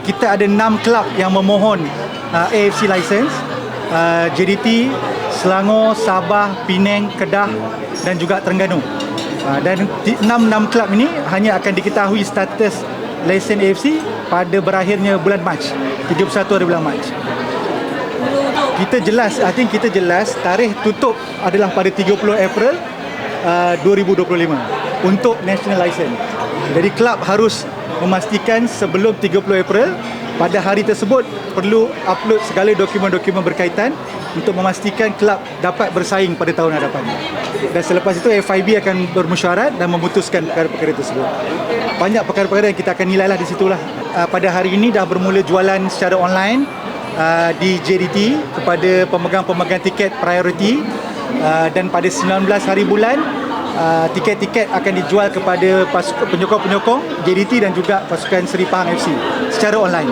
kita ada 6 kelab yang memohon AFC license. JDT, Selangor, Sabah, Penang, Kedah dan juga Terengganu. Dan 6 kelab ini hanya akan diketahui status lesen AFC pada berakhirnya bulan Mac, 31 hari bulan Mac. Kita jelas tarikh tutup adalah pada 30 April 2025 untuk national license. Jadi kelab harus memastikan sebelum 30 April pada hari tersebut perlu upload segala dokumen-dokumen berkaitan untuk memastikan kelab dapat bersaing pada tahun hadapan. Dan selepas itu FIB akan bermesyuarat dan memutuskan perkara-perkara tersebut. Banyak perkara-perkara yang kita akan nilai lah di situlah. Pada hari ini dah bermula jualan secara online di JDT kepada pemegang-pemegang tiket priority, dan pada 19 hari bulan tiket-tiket akan dijual kepada penyokong-penyokong JDT dan juga pasukan Seri Pahang FC secara online.